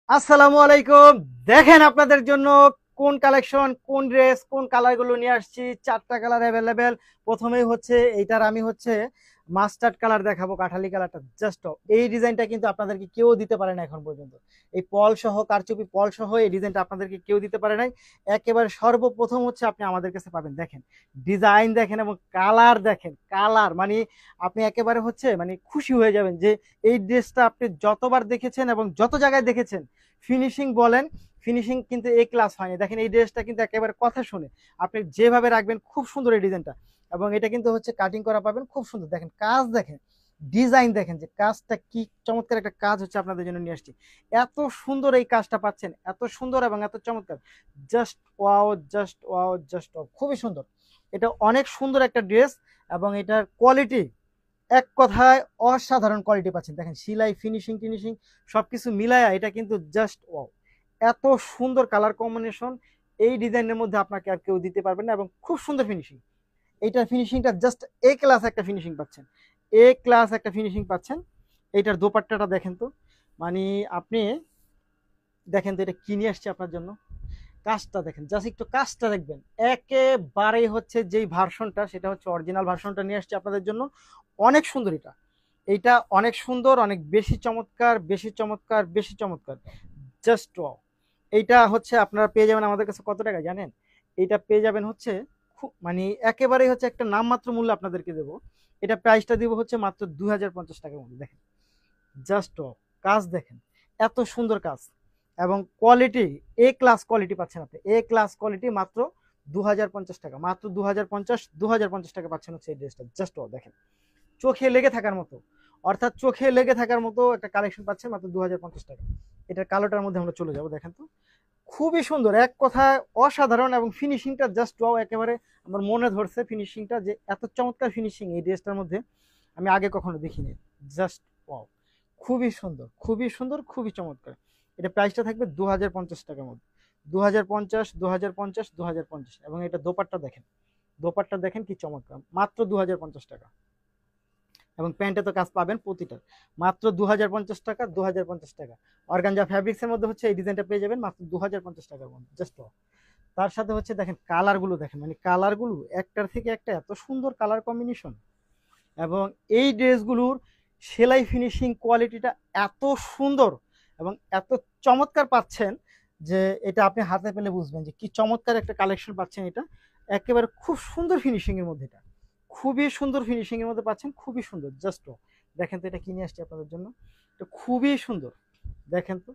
আসসালামু আলাইকুম। দেখেন আপনাদের জন্য কোন কালেকশন, কোন ড্রেস, কোন কালার গুলো নিয়ে আসছি। চারটা কালার অ্যাভেলেবেল। প্রথমেই হচ্ছে এইটার আমি হচ্ছে মাস্টার্ড কালার দেখাবো, কাঠালি কালারটা। জাস্ট এই ডিজাইনটা কিন্তু আপনাদেরকে কেউ দিতে পারে না এখন পর্যন্ত। এই পল সহ, কারচুপি পল সহ এই ডিজাইনটা আপনাদেরকে কেউ দিতে পারে নাই। একেবারে সর্বপ্রথম হচ্ছে আপনি আমাদের কাছে পাবেন। দেখেন ডিজাইন দেখেন এবং কালার দেখেন, কালার মানে আপনি একেবারে হচ্ছে মানে খুশি হয়ে যাবেন যে এই ড্রেসটা আপনি যতবার দেখেছেন এবং যত জায়গায় দেখেছেন, ফিনিশিং বলেন, ফিনিশিং কিন্তু এ ক্লাস হয়নি। দেখেন এই ড্রেসটা কিন্তু একেবারে কথা শুনে আপনি যেভাবে রাখবেন খুব সুন্দর এই ডিজাইনটা। এবং এটা কিন্তু হচ্ছে কাটিং করা পাবেন খুব সুন্দর। দেখেন কাজ দেখেন, ডিজাইন দেখেন যে কাজটা কি চমৎকার একটা কাজ হচ্ছে আপনাদের জন্য নিয়ে আসছি। এত সুন্দর এই কাজটা পাচ্ছেন, এত সুন্দর এবং এত চমৎকার। Just wow, just wow, just wow, খুবই সুন্দর। এটা অনেক সুন্দর একটা ড্রেস এবং এটার কোয়ালিটি এক কথায় অসাধারণ কোয়ালিটি পাচ্ছেন। দেখেন সেলাই, ফিনিশিং টিনিশিং সবকিছু মিলায়া এটা কিন্তু জাস্ট ওয়াও। এত সুন্দর কালার কম্বিনেশন এই ডিজাইনের মধ্যে আপনাকে আর কেউ দিতে পারবে না এবং খুব সুন্দর ফিনিশিং। এইটার ফিনিশিংটা জাস্ট এ ক্লাস একটা ফিনিশিং পাচ্ছেন, এ ক্লাস একটা ফিনিশিং পাচ্ছেন। এইটার দোপাট্টাটা দেখেন তো, মানে আপনি দেখেন তো এটা কি নিয়ে আসছে আপনার জন্য। কাজটা দেখেন, জাস্ট একটু কাজটা দেখবেন। একেবারেই হচ্ছে যেই ভার্সনটা সেটা হচ্ছে অরিজিনাল ভার্সনটা নিয়ে আসছে আপনাদের জন্য। অনেক সুন্দর এটা, এইটা অনেক সুন্দর, অনেক বেশি চমৎকার, বেশি চমৎকার, বেশি চমৎকার। Just wow. এইটা হচ্ছে আপনারা পেয়ে যাবেন আমাদের কাছে কত টাকা জানেন? এইটা পেয়ে যাবেন হচ্ছে খুব মানে একেবারেই হচ্ছে একটা নামমাত্র মূল্য আপনাদেরকে দেবো। এটা প্রাইসটা দিব হচ্ছে মাত্র 2050 টাকার মধ্যে। দেখেন জাস্ট ওয়াও, কাজ দেখেন, এত সুন্দর কাজ এবং কোয়ালিটি, এ ক্লাস কোয়ালিটি পাচ্ছেন আপনি। এ ক্লাস কোয়ালিটি মাত্র 2050 টাকা, মাত্র 2050 পাচ্ছেন হচ্ছে এই ড্রেসটা। জাস্ট ওয়াও দেখেন, চোখে লেগে থাকার মতো, অর্থাৎ চোখে লেগে থাকার মতো একটা কালেকশন পাচ্ছেন মাত্র 2050 টাকা। এটার কালোটার মধ্যে আমরা চলে যাব। দেখেন তো খুবই সুন্দর, এক কথায় অসাধারণ এবং ফিনিশিংটা জাস্ট ওয়াও। একেবারে আমার মনে ধরছে ফিনিশিংটা, যে এত চমৎকার ফিনিশিং এই ড্রেসটার মধ্যে আমি আগে কখনো দেখিনি। জাস্ট ওয়াও, খুবই সুন্দর, খুবই সুন্দর, খুবই চমৎকার। এটা প্রাইসটা থাকবে 2050 টাকার মধ্যে। 2050, 2050, 2050। এবং এটা দোপাট্টা দেখেন, দোপাট্টা দেখেন কি চমৎকার, মাত্র 2050 টাকা। এবং প্যান্টে তো কাজ পাবেন প্রতিটার। মাত্র 2050 টাকা, 2050 টাকা। অর্গানজা ফ্যাব্রিক্স এর মধ্যে হচ্ছে এই ডিজাইনটা পেয়ে যাবেন মাত্র 2050 টাকার মধ্যে। জাস্ট তার সাথে হচ্ছে দেখেন কালারগুলো দেখেন, মানে কালারগুলো একটার থেকে একটা এত সুন্দর কালার কম্বিনেশন। এবং এই ড্রেসগুলোর সেলাই ফিনিশিং কোয়ালিটিটা এত সুন্দর এবং এত চমৎকার পাচ্ছেন যে এটা আপনি হাতে পেলে বুঝবেন যে কি চমৎকার একটা কালেকশন পাচ্ছেন। এটা একেবারে খুব সুন্দর ফিনিশিং এর মধ্যে, এটা খুবই সুন্দর ফিনিশিং এর মধ্যে পাচ্ছেন, খুবই সুন্দর। জাস্ট দেখেন তো এটা কিনে আসছে আপনাদের জন্য, এটা খুবই সুন্দর। দেখেন তো